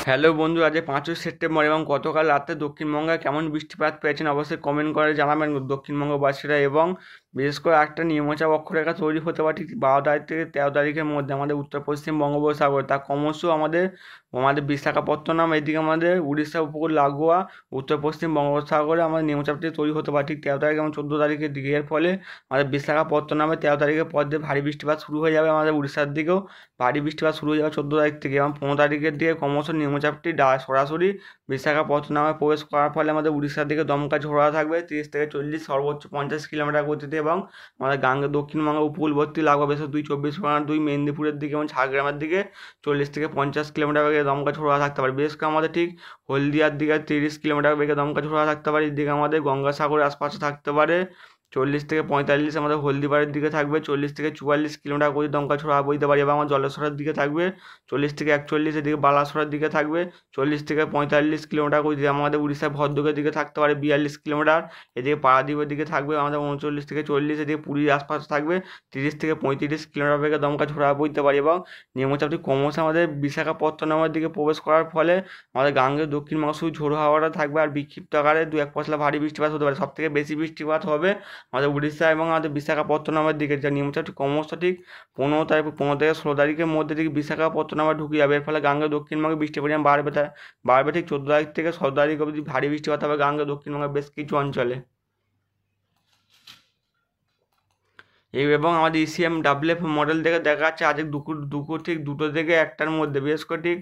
Hello বন্ধু, আজ 5ই September এবং গতকাল রাতে দক্ষিণবঙ্গে কেমন বৃষ্টিপাত পেয়েছেন অবশ্যই কমেন্ট করে জানাবেন দক্ষিণবঙ্গবাসীরা। এবং বিশেষ করে একটা নিম্নচাপ অক্ষরেখা তৈরি হতে পারে ঠিক 12 তারিখ থেকে 13 তারিখের মধ্যে আমাদের উত্তর পশ্চিম বঙ্গোপসাগরে। তা ক্রমশ আমাদের আমাদের বিশাখাপত্তনম এদিকে আমাদের উড়িষ্যা উপকূল লাগোয়া উত্তর পশ্চিম বঙ্গোপসাগরে আমাদের নিম্নচাপটি তৈরি হতে পারে ঠিক 13 তারিখ এবং 14 তারিখের দিকে। এর ফলে আমাদের বিশাখাপত্তনমে 13 তারিখের পর দিয়ে ভারী বৃষ্টিপাত শুরু হয়ে যাবে। আমাদের উড়িষ্যার দিকেও ভারী বৃষ্টিপাত শুরু হয়ে যাবে 14 তারিখ থেকে, এবং 15 তারিখের দিকে ক্রমশ নিম্নচাপটি সরাসরি বিশাখাপত্তনমে প্রবেশ করার ফলে আমাদের উড়িষ্যার দিকে দমকা ঝোড়ো হাওয়া থাকবে 30 থেকে 40, সর্বোচ্চ 50 কিলোমিটার গতিতে। এবং আমাদের দক্ষিণবঙ্গের উপকূলবর্তী লাগোয়া বিশেষ 2 চব্বিশ পরগনা, 2 মেদিনীপুরের দিকে এবং ঝাড়গ্রামের দিকে 40 থেকে 50 কিলোমিটার বেগে দমকা ঝোড়ো হাওয়া থাকতে পারে। বিশেষ করে আমাদের ঠিক হলদিয়ার দিকে 30 কিলোমিটার বেগে দমকা ঝোড়ো হাওয়া থাকতে পারে। এদিকে আমাদের গঙ্গাসাগরের আশপাশে থাকতে পারে 40 থেকে 45, আমাদের হলদিবাড়ির দিকে থাকবে 40 থেকে 44 কিলোমিটার গতি দমকা ঝোড়ো হাওয়া বইতে পারে। এবং আমার জলেশ্বরের দিকে থাকবে 40 থেকে 41, এদিকে বালাসোরের দিকে থাকবে 40 থেকে 45 কিলোমিটার গতিতে। আমাদের উড়িষ্যার ভদ্রকের দিকে থাকতে পারে 42 কিলোমিটার, এদিকে পারাদ্বীপের দিকে থাকবে আমাদের 39 থেকে 40, এদিকে পুরীর আশপাশে থাকবে 30 থেকে 35 কিলোমিটার বেগে দমকা ঝোড়ো হাওয়া বইতে পারে। এবং নিম্নচাপটি ক্রমশ আমাদের বিশাখাপত্তনমের দিকে প্রবেশ করার ফলে আমাদের গাঙ্গেয় দক্ষিণবঙ্গ শুধু ঝোড়ো হাওয়াটা থাকবে, আর বিক্ষিপ্ত আকারে 1-2 পশলা ভারী বৃষ্টিপাত হতে পারে। সবথেকে বেশি বৃষ্টিপাত হবে আমাদের উড়িষ্যা এবং আমাদের বিশাখাপত্তনমের দিকে, যা নিম্নচাপটি ক্রমশ ঠিক 15 থেকে 16 তারিখের মধ্যে ঠিক বিশাখাপত্তনমে ঢুকে যাবে। এর ফলে গাঙ্গেয় দক্ষিণবঙ্গে বৃষ্টির পরিমাণ বাড়বে ঠিক 14 তারিখ থেকে 17 তারিখ অবধি ভারী বৃষ্টিপাত হবে গাঙ্গেয় দক্ষিণবঙ্গের বেশ কিছু অঞ্চলে। এবং আমাদের ECMWF মডেল থেকে দেখা যাচ্ছে আজ দুপুর দুপুর ঠিক 2টো থেকে 1টার মধ্যে, বিশেষ করে ঠিক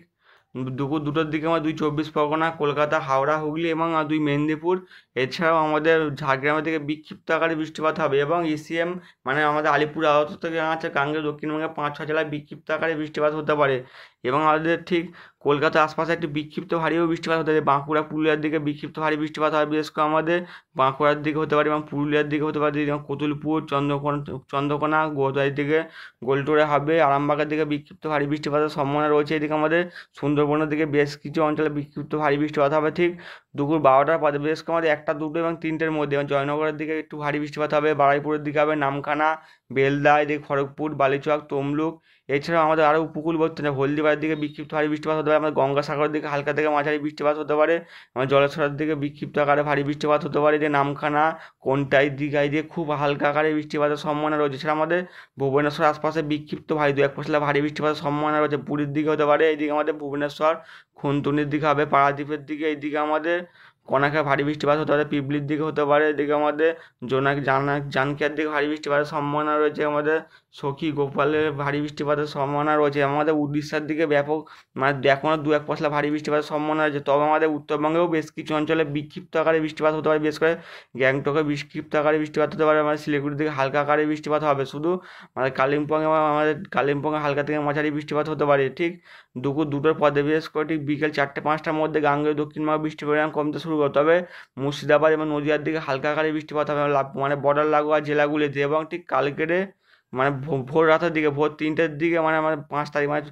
দুপুর 2টোর দিকে আমার 2 চব্বিশ পরগনা, কলকাতা, হাওড়া, হুগলি এবং 2 মেদিনীপুর, এছাড়াও আমাদের ঝাড়গ্রামের দিকে বিক্ষিপ্ত আকারে বৃষ্টিপাত হবে। এবং ECM মানে আমাদের আলিপুর আবহাওয়া দপ্তর থেকে জানা যাচ্ছে গাঙ্গেয় দক্ষিণবঙ্গে 5-6 জেলায় বিক্ষিপ্ত আকারে বৃষ্টিপাত হতে পারে। এবং আমাদের ঠিক কলকাতার আশপাশে একটি বিক্ষিপ্ত ভারীও বৃষ্টিপাত হতে পারে। বাঁকুড়া, পুরুলিয়ার দিকে বিক্ষিপ্ত ভারী বৃষ্টিপাত হয়, বিশেষ করে আমাদের বাঁকুড়ার দিকে হতে পারে এবং পুরুলিয়ার দিকে হতে পারে। যেমন কতুলপুর, চন্দ্রকোনা, গোদাই দিকে গোলটোরে হবে। আরামবাগের দিকে বিক্ষিপ্ত ভারী বৃষ্টিপাতের সম্ভাবনা রয়েছে। এদিকে আমাদের সুন্দরবনের দিকে বেশ কিছু অঞ্চলে বিক্ষিপ্ত ভারী বৃষ্টিপাত হবে ঠিক দুপুর 12টার পরে, বিশেষ করে আমাদের 1টা, 2টো এবং 3টের মধ্যে। এবং জয়নগরের দিকে একটু ভারী বৃষ্টিপাত হবে, বারুইপুরের দিকে হবে, নামখানা, বেলদা, এদিকে খড়গপুর, বালিচক, তমলুক। এছাড়াও আমাদের আরও উপকূলবর্তী হলদিবাড়ির দিকে বিক্ষিপ্ত ভারী বৃষ্টিপাত হতে পারে। আমাদের গঙ্গাসাগরের দিকে হালকা থেকে মাঝারি বৃষ্টিপাত হতে পারে। আমাদের জলেশ্বরের দিকে বিক্ষিপ্ত আকারে ভারী বৃষ্টিপাত হতে পারে। যে নামখানা, কোনটাই, দীঘায় দিয়ে খুব হালকা আকারে বৃষ্টিপাতের সম্ভাবনা রয়েছে। এছাড়া আমাদের ভুবনেশ্বর আশপাশে বিক্ষিপ্ত ভারী 1-2 পশলা ভারী বৃষ্টিপাতের সম্ভাবনা রয়েছে। পুরীর দিকে হতে পারে, এইদিকে আমাদের ভুবনেশ্বর, খুনতুনির দিকে হবে, পারাদ্বীপের দিকে, এইদিকে আমাদের কনাকে ভারী বৃষ্টিপাত হতে পারে, পিপলির দিকে হতে পারে, এদিকে আমাদের জানকিয়ার দিকে ভারী বৃষ্টিপাতের সম্ভাবনা রয়েছে। আমাদের সখী গোপালের ভারী বৃষ্টিপাতের সম্ভাবনা রয়েছে। আমাদের উড়িষ্যার দিকে ব্যাপক মানে এখনও 2-1 পশলা ভারী বৃষ্টিপাতের সম্ভাবনা রয়েছে। তবে আমাদের উত্তরবঙ্গেও বেশ কিছু অঞ্চলে বিক্ষিপ্ত আকারে বৃষ্টিপাত হতে পারে, বিশেষ করে গ্যাংটকে বিক্ষিপ্ত আকারে বৃষ্টিপাত হতে পারে। আমাদের শিলিগুড়ির দিকে হালকা আকারে বৃষ্টিপাত হবে শুধু। আমাদের কালিম্পং এবং আমাদের কালিম্পংয়ে হালকা থেকে মাঝারি বৃষ্টিপাত হতে পারে ঠিক দুপুর 2টোর পরে, বিশেষ করে ঠিক বিকেল 4-5টার মধ্যে গাঙ্গেয় দক্ষিণবঙ্গে বৃষ্টির পরিমাণ কমতে শুরু করে। তবে মুর্শিদাবাদ এবং নদীয়ার দিকে হালকা আকারে বৃষ্টিপাত হবে মানে বর্ডার লাগোয়া জেলাগুলিতে। এবং ঠিক কালকেরে মানে ভোর রাতের দিকে, ভোর 3টের দিকে, মানে আমাদের 5 তারিখ মানে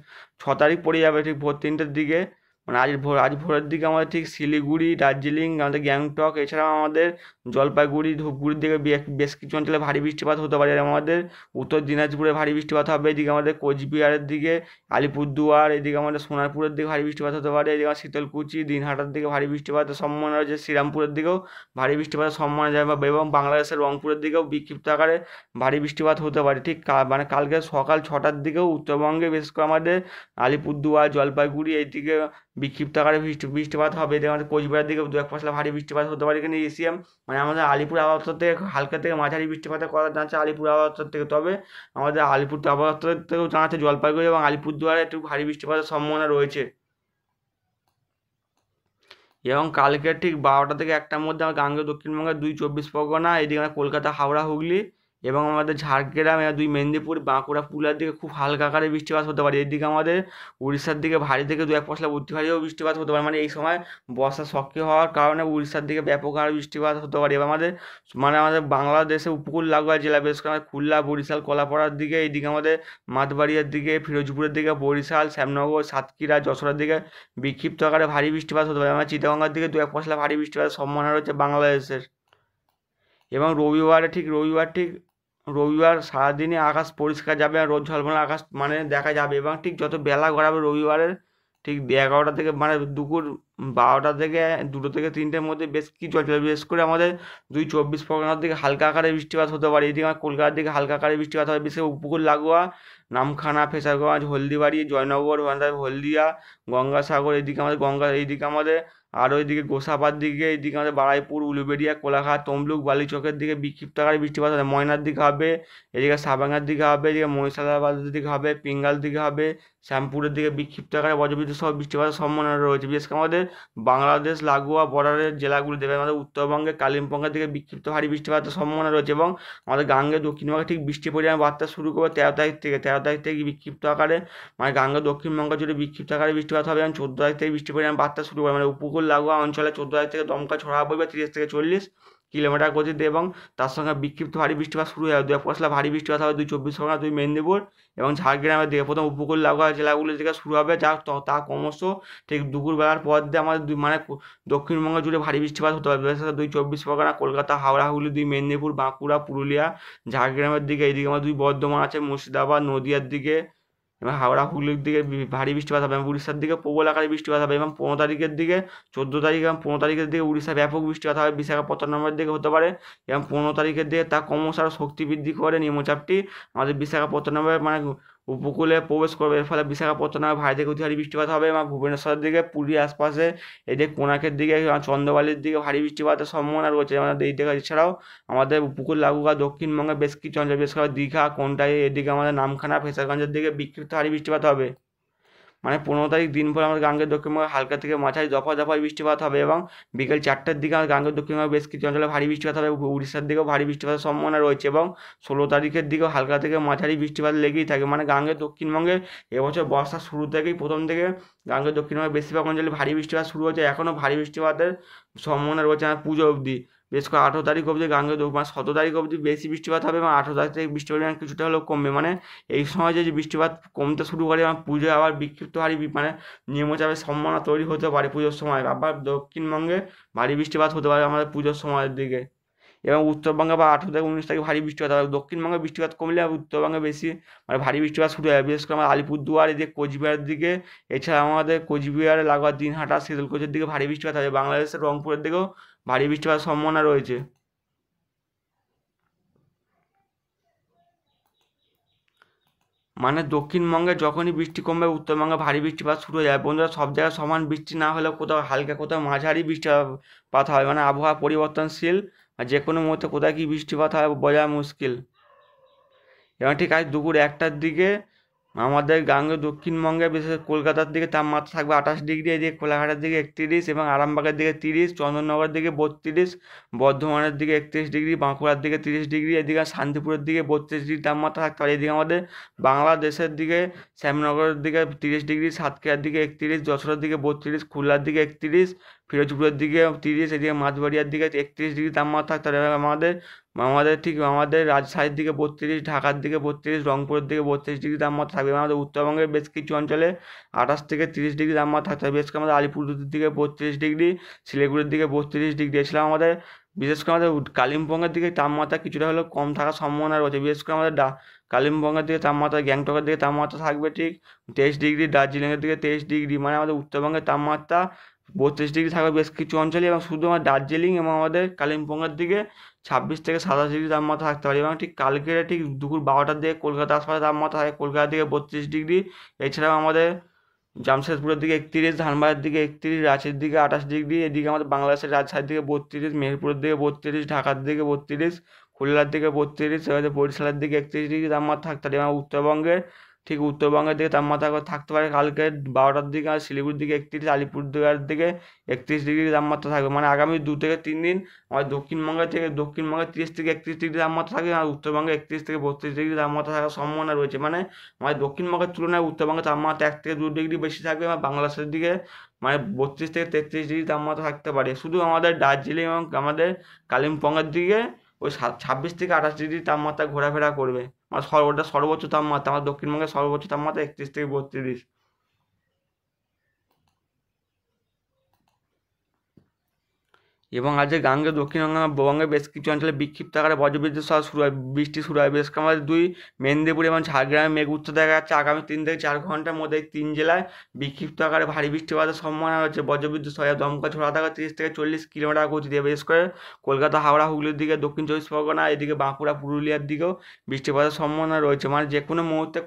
6 তারিখ পড়ে যাবে ঠিক ভোর 3টের দিকে, মানে আজ ভোরের দিকে আমাদের ঠিক শিলিগুড়ি, দার্জিলিং, আমাদের গ্যাংটক, এছাড়াও আমাদের জলপাইগুড়ি, ধূপগুড়ির দিকে বেশ কিছু অঞ্চলে ভারী বৃষ্টিপাত হতে পারে। আর আমাদের উত্তর দিনাজপুরে ভারী বৃষ্টিপাত হবে। এদিকে আমাদের কোচবিহারের দিকে, আলিপুরদুয়ার, এদিকে আমাদের সোনারপুরের দিকে ভারী বৃষ্টিপাত হতে পারে। এদিকে আমার শীতলকুচি, দিনহাটার দিকে ভারী বৃষ্টিপাতের সম্ভাবনা রয়েছে। শ্রীরামপুরের দিকেও ভারী বৃষ্টিপাতের সম্ভাবনা যাবে। এবং বাংলাদেশের রংপুরের দিকেও বিক্ষিপ্ত আকারে ভারী বৃষ্টিপাত হতে পারে ঠিক মানে কালকে সকাল 6টার দিকেও উত্তরবঙ্গে, বিশেষ করে আমাদের আলিপুরদুয়ার, জলপাইগুড়ি এইদিকে বিক্ষিপ্ত আকারে বৃষ্টিপাত হবে। এদিকে আমাদের কোচবিহারের দিকে 2-1 পশলা ভারী বৃষ্টিপাত হতে পারে। এখানে এশিয়াম মানে আমাদের আলিপুর আবহাওয়া দপ্তর থেকে হালকা থেকে মাঝারি বৃষ্টিপাতের কথা জানাচ্ছে আলিপুর আবহাওয়া দপ্তর থেকে। তবে আমাদের আলিপুর আবহাওয়া দপ্তর থেকেও জানাচ্ছে জলপাইগুড়ি এবং আলিপুরদুয়ারে একটু ভারী বৃষ্টিপাতের সম্ভাবনা রয়েছে। এবং কালকে ঠিক 12টা থেকে 1টার মধ্যে আমার গাঙ্গেয় দক্ষিণবঙ্গের 2 চব্বিশ পরগনা, এদিকে আমার কলকাতা, হাওড়া, হুগলি এবং আমাদের ঝাড়গ্রাম, 2 মেদিনীপুর, বাঁকুড়া, পুরুলিয়ার দিকে খুব হালকা আকারে বৃষ্টিপাত হতে পারে। এদিকে আমাদের উড়িষ্যার দিকে ভারী থেকে 2-1 পশলা অতি ভারীও বৃষ্টিপাত হতে পারে। মানে এই সময় বর্ষা সক্রিয় হওয়ার কারণে উড়িষ্যার দিকে ব্যাপক হারে বৃষ্টিপাত হতে পারে। এবং আমাদের বাংলাদেশে উপকূল লাগোয়া জেলা, বিশেষ করে আমাদের খুলনা, বরিশাল, কলাপাড়ার দিকে, এইদিকে আমাদের মাঠবাড়িয়ার দিকে, ফিরোজপুরের দিকে, বরিশাল, শ্যামনগর, সাতক্ষীরা, যশোরের দিকে বিক্ষিপ্ত আকারে ভারী বৃষ্টিপাত হতে পারে। আমার চিটাগঙ্গার দিকে 2-1 পশলা ভারী বৃষ্টিপাতের সম্ভাবনা রয়েছে বাংলাদেশের। এবং রবিবার সারাদিনই আকাশ পরিষ্কার যাবে আর রোদ ঝলমলে আকাশ মানে দেখা যাবে। এবং ঠিক যত বেলা গড়াবে রবিবারের ঠিক 11টা থেকে মানে দুপুর 12টা থেকে 2টো থেকে 3টের মধ্যে বেশ কিছু চলবে। বিশেষ করে আমাদের 24 পরগনার দিকে হালকা আকারে বৃষ্টিপাত হতে পারে। এদিকে আমার কলকাতার দিকে হালকা আকারে বৃষ্টিপাত হবে, বিশেষ উপকূল লাগোয়া নামখানা, ফেজারগঞ্জ, হলদিবাড়ি, জয়নগর, হলদিয়া, গঙ্গাসাগর, এইদিকে আমাদের আর ওইদিকে গোসাবার দিকে, এইদিকে আমাদের বারাইপুর, উলুবেড়িয়া, কোলাঘাট, তমলুক, বালিচকের দিকে বিক্ষিপ্ত আকারে বৃষ্টিপাত হবে। ময়নার দিকে হবে, এদিকে সাবাঙ্গার দিকে হবে, এদিকে মহিষাদলের দিকে হবে, পিঙ্গাল দিকে হবে, শ্যামপুরের দিকে বিক্ষিপ্ত আকারে বজ্রবিদ্যুৎ সহ বৃষ্টিপাতের সম্ভাবনা রয়েছে। বিশেষ করে আমাদের বাংলাদেশ লাগোয়া বর্ডারের জেলাগুলি দেবে, আমাদের উত্তরবঙ্গে কালিম্পংয়ের দিকে বিক্ষিপ্ত ভারী বৃষ্টিপাতের সম্ভাবনা রয়েছে এবং আমাদের গাঙ্গে দক্ষিণবঙ্গে ঠিক বৃষ্টির পরিমাণ বাড়তে শুরু করবে 13 তারিখ থেকে বিক্ষিপ্ত আকারে, মানে গাঙ্গে দক্ষিণবঙ্গ জুড়ে বিক্ষিপ্ত আকারে বৃষ্টিপাত হবে এবং 14 তারিখ থেকে বৃষ্টির পরিমাণ বাড়তে শুরু করে, মানে উপকূল লাগোয়া অঞ্চলে 14 তারিখ থেকে দমকা ছড়া পড়বে 30 থেকে 40 কিলোমিটার গতিতে এবং তার সঙ্গে বিক্ষিপ্ত ভারী বৃষ্টিপাত শুরু হয়ে যাবে। 2 ভারী বৃষ্টিপাত হবে 24 পরগনা, 2 মেদিনীপুর এবং ঝাড়গ্রামের দিকে। প্রথম উপকূল লাগোয়া জেলাগুলি থেকে শুরু হবে, তা ক্রমশ ঠিক দুপুরবেলার পর দিয়ে আমাদের মানে দক্ষিণবঙ্গ জুড়ে ভারী বৃষ্টিপাত হতে পারে। বিশেষ করে 24 পরগনা, কলকাতা, হাওড়া, হুগলি, 2 মেদিনীপুর, বাঁকুড়া, পুরুলিয়া, ঝাড়গ্রামের দিকে, এইদিকে আমার 2 বর্ধমান আছে, মুর্শিদাবাদ, নদিয়ার দিকে এবং হাওড়া, হুগলির দিকে ভারী বৃষ্টিপাত হবে এবং উড়িষ্যার দিকে প্রবল আকারে বৃষ্টিপাত হবে এবং 15 তারিখের দিকে, 14 তারিখ এবং 15 তারিখের দিকে উড়িষ্যায় ব্যাপক বৃষ্টিপাত হবে, বিশাখাপত্তনমের দিকে হতে পারে এবং 15 তারিখের দিকে তা ক্রমশ আরও শক্তি বৃদ্ধি করে নিম্নচাপটি আমাদের বিশাখাপত্তনমের মানে উপকূলে প্রবেশ করবে। এর ফলে বিশাখাপত্তনমে ভারী থেকে অতি ভারী বৃষ্টিপাত হবে এবং ভুবনেশ্বরের দিকে, পুরীর আশপাশে, এদিকে কোণাকের দিকে, চন্দ্রবালির দিকে ভারী বৃষ্টিপাতের সম্ভাবনা রয়েছে। আমাদের এই দিকে এছাড়াও আমাদের উপকূল লাগোয়া দক্ষিণবঙ্গে বেশ কিছু অঞ্চল, বিশেষ করে দীঘা, কোনটাই, এদিকে আমাদের নামখানা, ফেজারগঞ্জের দিকে বিক্ষিপ্ত ভারী বৃষ্টিপাত হবে। মানে 15 তারিখ দিনভর আমাদের গাঙ্গের দক্ষিণবঙ্গে হালকা থেকে মাঝারি দফায় বৃষ্টিপাত হবে এবং বিকেল 4টার দিকে আমাদের গাঙ্গের দক্ষিণবঙ্গে বেশ কিছু অঞ্চলে ভারী বৃষ্টিপাত হবে। উড়িষ্যার দিকেও ভারী বৃষ্টিপাতের সম্ভাবনা রয়েছে এবং 16 তারিখের দিকেও হালকা থেকে মাঝারি বৃষ্টিপাত লেগেই থাকে। মানে গাঙ্গের দক্ষিণবঙ্গে এবছর বর্ষার শুরু থেকেই, প্রথম থেকে গাঙ্গের দক্ষিণবঙ্গে বেশিরভাগ অঞ্চলে ভারী বৃষ্টিপাত শুরু হয়েছে। এখনও ভারী বৃষ্টিপাতের সম্ভাবনা রয়েছে আমার পুজো অবধি। বিশেষ করে 18 তারিখ অবধি গাঙ্গের মানে 17 তারিখ অবধি বেশি বৃষ্টিপাত হবে এবং 18 তারিখ থেকে বৃষ্টির পরিমাণ কিছুটা হলেও কমবে। মানে এই সময় যে বৃষ্টিপাত কমতে শুরু করে এবং পুজোয় আবার বিক্ষিপ্ত ভারী মানে নিম্নচাপের সম্ভাবনা তৈরি হতে পারে পুজোর সময়। আবার দক্ষিণবঙ্গে ভারী বৃষ্টিপাত হতে পারে আমাদের পুজোর সময়ের দিকে এবং উত্তরবঙ্গে আবার 18 থেকে 19 তারিখ ভারী বৃষ্টিপাত হবে। দক্ষিণবঙ্গে বৃষ্টিপাত কমলে উত্তরবঙ্গে বেশি মানে ভারী বৃষ্টিপাত শুরু হয়, বিশেষ করে আমার আলিপুরদুয়ার, এদিকে কোচবিহারের দিকে। এছাড়া আমাদের কোচবিহারে লাগোয়া দিনহাটা, শীতলকুচির দিকে ভারী বৃষ্টিপাত হবে। বাংলাদেশের রংপুরের দিকেও ভারী বৃষ্টিপাতের সম্ভাবনা রয়েছে। মানে দক্ষিণবঙ্গে যখনই বৃষ্টি কমবে উত্তরবঙ্গে ভারী বৃষ্টিপাত শুরু হয়ে যাবে। বন্ধুরা, সব জায়গায় সমান বৃষ্টি না হলেও কোথাও হালকা, কোথাও মাঝারি বৃষ্টিপাত হয়। মানে আবহাওয়া পরিবর্তনশীল আর যে কোনো মুহূর্তে কোথায় কী বৃষ্টিপাত হয় বোঝা মুশকিল। এবং ঠিক আজ দুপুর 1টার দিকে আমাদের গাঙ্গে দক্ষিণবঙ্গে, বিশেষ করে কলকাতার দিকে তাপমাত্রা থাকবে 28 ডিগ্রি, এদিকে কোলাঘাটের দিকে 31 এবং আরামবাগের দিকে 30, চন্দননগরের দিকে 32, বর্ধমানের দিকে 31 ডিগ্রি, বাঁকুড়ার দিকে 30 ডিগ্রি, এদিকে শান্তিপুরের দিকে 32 ডিগ্রি তাপমাত্রা থাকতে পারে। এদিকে আমাদের বাংলাদেশের দিকে শ্যামনগরের দিকে 30 ডিগ্রি, সাতক্ষীরার দিকে 31, যশোরের দিকে 32, খুলনার দিকে 31, ফিরোজপুরের দিকে 30, এদিকে মাঝবাড়িয়ার দিকে 31 ডিগ্রি তাপমাত্রা থাকতে পারে। আমাদের আমাদের রাজশাহীর দিকে 32, ঢাকার দিকে 32, রংপুরের দিকে 32 ডিগ্রি তাপমাত্রা থাকবে। আমাদের উত্তরবঙ্গের বেশ কিছু অঞ্চলে 28 থেকে 30 ডিগ্রি তাপমাত্রা থাকতে হবে। বিশেষ করে আমাদের আলিপুরদুয়ারের দিকে 32 ডিগ্রি, শিলিগুড়ির দিকে 32 ডিগ্রি। এছাড়া আমাদের বিশেষ করে আমাদের কালিম্পংয়ের দিকে তাপমাত্রা কিছুটা হলেও কম থাকার সম্ভাবনা রয়েছে। বিশেষ করে আমাদের কালিম্পংয়ের দিকে তাপমাত্রা, গ্যাংটকের দিকে তাপমাত্রা থাকবে ঠিক 23 ডিগ্রি, দার্জিলিংয়ের দিকে 23 ডিগ্রি। মানে আমাদের উত্তরবঙ্গের তাপমাত্রা 32 ডিগ্রি থাকবে বেশ কিছু অঞ্চলে এবং শুধু আমার দার্জিলিং এবং আমাদের কালিম্পংয়ের দিকে 26 থেকে 27 ডিগ্রি তাপমাত্রা থাকতে পারে। এবং ঠিক কালকে ঠিক দুপুর 12টার দিকে কলকাতার আশপাশে তাপমাত্রা থাকে কলকাতার দিকে 32 ডিগ্রি। এছাড়াও আমাদের জামশেদপুরের দিকে 31, ধানবাদের দিকে 31, রাঁচির দিকে 28 ডিগ্রি, এদিকে আমাদের বাংলাদেশের রাজশাহীর দিকে 32, মেহেরপুরের দিকে 32, ঢাকার দিকে 32, খুলনার দিকে 32, আমাদের বরিশালের দিকে 31 ডিগ্রি তাপমাত্রা থাকতে পারে। এবং উত্তরবঙ্গের দিকে তাপমাত্রা থাকতে পারে কালকে 12টার দিকে আর শিলিগুড়ির দিকে 31, আলিপুরদুয়ারের দিকে 31 ডিগ্রি তাপমাত্রা থাকবে। মানে আগামী 2 থেকে 3 দিন আমাদের দক্ষিণবঙ্গে 30 থেকে 31 ডিগ্রি তাপমাত্রা থাকবে আর উত্তরবঙ্গে 31 থেকে 32 ডিগ্রি তাপমাত্রা থাকার সম্ভাবনা রয়েছে। মানে আমাদের দক্ষিণবঙ্গের তুলনায় উত্তরবঙ্গে তাপমাত্রা 1 থেকে 2 ডিগ্রি বেশি থাকবে এবং বাংলাদেশের দিকে মানে 32 থেকে 33 ডিগ্রি তাপমাত্রা থাকতে পারে। শুধু আমাদের দার্জিলিং এবং আমাদের কালিম্পংয়ের দিকে ওই 26 থেকে 28 ডিগ্রি তাপমাত্রা ঘোরাফেরা করবে। মানে সর্বোচ্চ তাপমাত্রা আমার দক্ষিণবঙ্গের সর্বোচ্চ তাপমাত্রা 31 থেকে 32। এবং আজকে দক্ষিণবঙ্গের বেশ কিছু অঞ্চলে বিক্ষিপ্ত আকারে বজ্রবিদ্যুৎ সহ বৃষ্টি শুরু হয়। বিশেষ করে আমাদের মেদিনীপুর এবং ঝাড়গ্রামে মেঘ উঠতে দেখা যাচ্ছে। আগামী 3 থেকে 4 ঘন্টার মধ্যে এই 3 জেলায় বিক্ষিপ্ত আকারে ভারী বৃষ্টিপাতের সম্ভাবনা রয়েছে। বজ্রবিদ্যুৎ সহ দমকা ঝোড়ো হাওয়া 30 থেকে 40 কিলোমিটার গতি দিয়ে। বিশেষ করে কলকাতা, হাওড়া, হুগলির দিকে, দক্ষিণ 24 পরগনা, এদিকে বাঁকুড়া, পুরুলিয়ার দিকেও বৃষ্টিপাতের সম্ভাবনা রয়েছে। মানে যে কোনো মুহূর্তে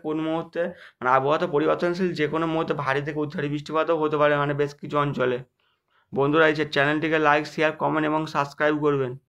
মানে আবহাওয়া তো পরিবর্তনশীল, যে কোনো মুহূর্তে ভারী থেকে অতি ভারী বৃষ্টিপাতও হতে পারে মানে বেশ কিছু অঞ্চলে। বন্ধুরা এই চ্যানেলটিকে লাইক, শেয়ার, কমেন্ট এবং সাবস্ক্রাইব করবেন।